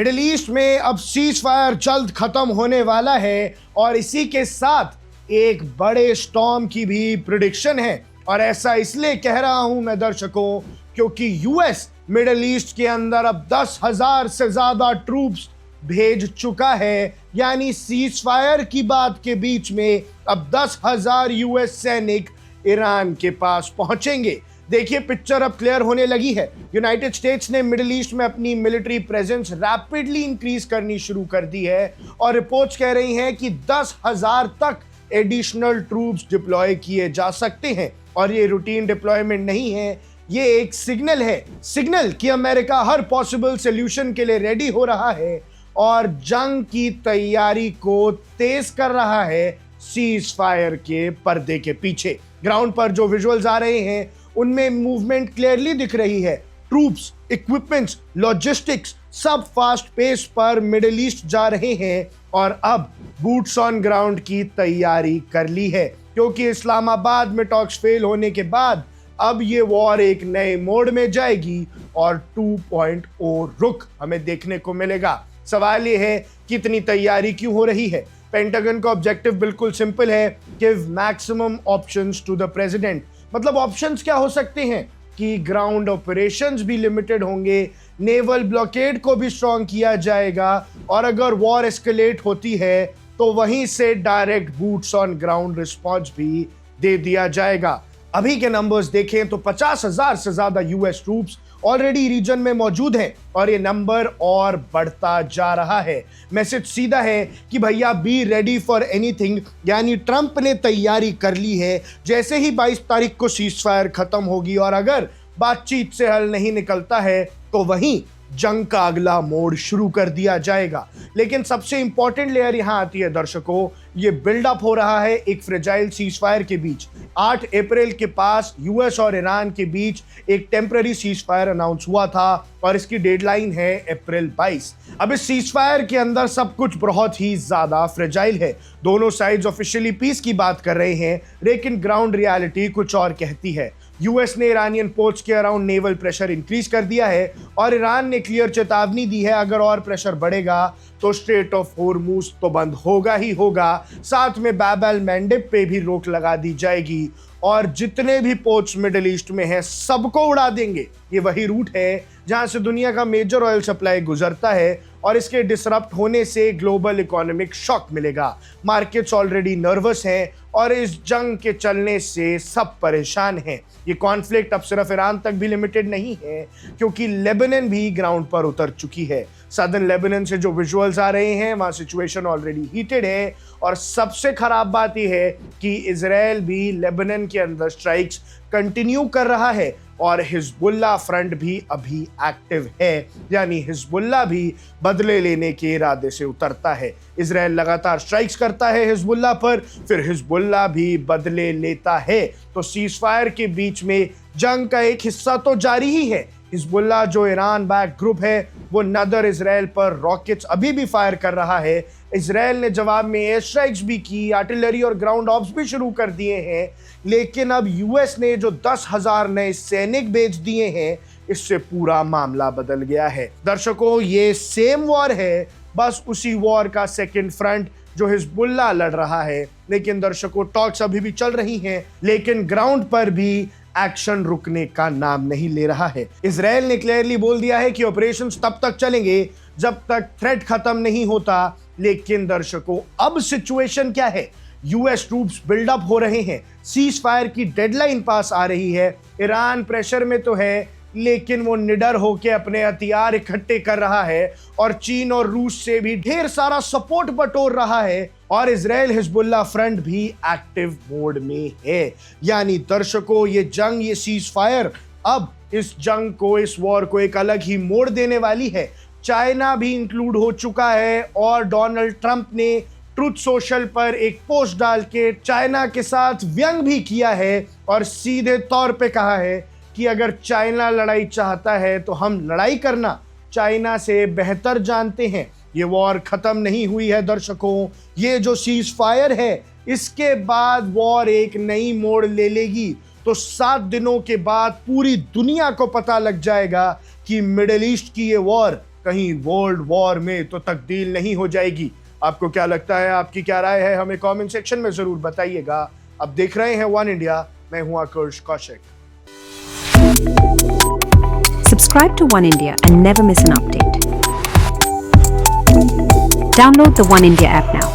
Middle east में अब cease fire जल्द खत्म होने वाला है और इसी के साथ एक बड़े स्टॉर्म की भी प्रिडिक्शन है। और ऐसा इसलिए कह रहा हूं मैं दर्शकों, क्योंकि यूएस मिडिल ईस्ट के अंदर अब 10,000 से ज्यादा ट्रूप्स भेज चुका है। यानी सीज फायर की बात के बीच में अब 10,000 यूएस सैनिक ईरान के पास पहुंचेंगे। देखिए, पिक्चर अब क्लियर होने लगी है। यूनाइटेड स्टेट्स ने मिडिल ईस्ट में अपनी मिलिट्री प्रेजेंस रैपिडली इंक्रीज करनी शुरू कर दी है और रिपोर्ट्स कह रही हैं कि 10,000 तक एडिशनल ट्रूप्स डिप्लॉय किए जा सकते हैं। और ये रूटीन डिप्लॉयमेंट नहीं है, ये एक सिग्नल कि अमेरिका हर पॉसिबल सोल्यूशन के लिए रेडी हो रहा है और जंग की तैयारी को तेज कर रहा है सीज फायर के पर्दे के पीछे। ग्राउंड पर जो विजुअल्स आ रहे हैं उनमें मूवमेंट क्लियरली दिख रही है। ट्रूप्स, इक्विपमेंट्स, लॉजिस्टिक्स सब फास्ट पेस पर मिडिल ईस्ट जा रहे हैं और अब बूट्स ऑन ग्राउंड की तैयारी कर ली है, क्योंकि इस्लामाबाद में टॉक्स फेल होने के बाद अब ये वॉर एक नए मोड में जाएगी और 2.0 रुख हमें देखने को मिलेगा। सवाल ये है कि इतनी तैयारी क्यों हो रही है? पेंटागन का ऑब्जेक्टिव बिल्कुल सिंपल है, give maximum options to the president. मतलब ऑप्शंस क्या हो सकते हैं कि ग्राउंड ऑपरेशंस भी लिमिटेड होंगे, नेवल ब्लॉकेड को भी स्ट्रॉन्ग किया जाएगा और अगर वॉर एस्केलेट होती है तो वहीं से direct boots on ground response भी दे दिया जाएगा। अभी के नंबर्स देखें तो 50,000 से ज्यादा यूएस ट्रूप्स ऑलरेडी रीजन में मौजूद हैं और ये नंबर और बढ़ता जा रहा है। मैसेज सीधा है कि भैया बी रेडी फॉर एनीथिंग, यानी ट्रंप ने तैयारी कर ली है। जैसे ही 22 तारीख को सीज फायर खत्म होगी और अगर बातचीत से हल नहीं निकलता है तो वहीं जंग का अगला मोड शुरू कर दिया जाएगा। लेकिन सबसे इंपॉर्टेंट लेयर यहां आती है दर्शकों, ये बिल्डअप हो रहा है एक फ्रेजाइल सीज फायर के बीच। 8 अप्रैल के पास यूएस और ईरान के बीच एक टेम्पररी सीज फायर अनाउंस हुआ था और इसकी डेडलाइन है अप्रैल 22। अब इस सीज फायर के अंदर सब कुछ बहुत ही ज्यादा फ्रेजाइल है। दोनों साइड्स ऑफिशियली पीस की बात कर रहे हैं, लेकिन ग्राउंड रियलिटी कुछ और कहती है। यूएस ने ईरानियन पोर्ट्स के अराउंड नेवल प्रेशर इंक्रीज कर दिया है और ईरान ने क्लियर चेतावनी दी है अगर और प्रेशर बढ़ेगा तो स्ट्रेट ऑफ होर्मुज तो बंद होगा ही होगा। साथ में बाब एल मंडेब पे भी रोक लगा दी जाएगी और जितने भी पोर्ट्स मिडिल ईस्ट में हैं सबको उड़ा देंगे। ये वही रूट है जहां से दुनिया का मेजर ऑयल सप्लाई गुजरता है और इसके डिसरप्ट होने से ग्लोबल इकोनॉमिक शॉक मिलेगा। मार्केट्स ऑलरेडी नर्वस हैं और इस जंग के चलने से सब परेशान हैं। ये कॉन्फ्लिक्ट अब सिर्फ ईरान तक भी लिमिटेड नहीं है, क्योंकि लेबनान भी ग्राउंड पर उतर चुकी है। सदर्न लेबनान से जो विजुअल्स आ रहे हैं वहां सिचुएशन ऑलरेडी हीटेड है और सबसे खराब बात यह है कि इजराइल भी लेबनान के अंदर स्ट्राइक्स कंटिन्यू कर रहा है और हिजबुल्ला फ्रंट भी अभी एक्टिव है, यानी हिजबुल्ला भी बदले लेने के इरादे से उतरता है। इजराइल लगातार स्ट्राइक्स करता है हिजबुल्ला पर, फिर हिजबुल्ला भी बदले लेता है। तो सीज फायर के बीच में जंग का एक हिस्सा तो जारी ही है। हिजबुल्ला जो ईरान बैक ग्रुप है वो नदर इजराइल पर रॉकेट्स अभी भी फायर कर रहा है। इजराइल ने जवाब में एयर स्ट्राइक्स भी की, आर्टिलरी और ग्राउंड ऑप्स भी शुरू कर दिए हैं। लेकिन अब यूएस ने जो 10,000 नए सैनिक भेज दिए हैं, इससे पूरा मामला बदल गया है। दर्शकों, ये सेम वॉर है, बस उसी वॉर का सेकेंड फ्रंट जो हिजबुल्ला लड़ रहा है। लेकिन दर्शकों, टॉक्स अभी भी चल रही हैं, लेकिन ग्राउंड पर भी एक्शन रुकने का नाम नहीं ले रहा है। इजराइल ने क्लियरली बोल दिया है कि ऑपरेशंस तब तक चलेंगे जब तक थ्रेट खत्म नहीं होता। लेकिन दर्शकों, अब सिचुएशन क्या है? यूएस ट्रूप्स बिल्डअप हो रहे हैं, सीज फायर की डेडलाइन पास आ रही है। ईरान प्रेशर में तो है, लेकिन वो निडर होकर अपने हथियार इकट्ठे कर रहा है और चीन और रूस से भी ढेर सारा सपोर्ट बटोर रहा है और इजराइल हिजबुल्ला फ्रंट भी एक्टिव मोड में है। यानी दर्शकों, ये जंग, ये सीज फायर अब इस जंग को, इस वॉर को एक अलग ही मोड़ देने वाली है। चाइना भी इंक्लूड हो चुका है और डोनाल्ड ट्रंप ने ट्रुथ सोशल पर एक पोस्ट डाल के चाइना के साथ व्यंग भी किया है और सीधे तौर पे कहा है कि अगर चाइना लड़ाई चाहता है तो हम लड़ाई करना चाइना से बेहतर जानते हैं। ये वॉर खत्म नहीं हुई है दर्शकों, ये जो सीज फायर है इसके बाद वॉर एक नई मोड़ ले लेगी। तो 7 दिनों के बाद पूरी दुनिया को पता लग जाएगा कि मिडिल ईस्ट की ये वॉर कहीं वर्ल्ड वॉर में तो तब्दील नहीं हो जाएगी। आपको क्या लगता है, आपकी क्या राय है, हमें कमेंट सेक्शन में जरूर बताइएगा। अब देख रहे हैं वन इंडिया, मैं हूं आकर्ष Kaushik. Subscribe to One India and never miss an update. Download the One India app now.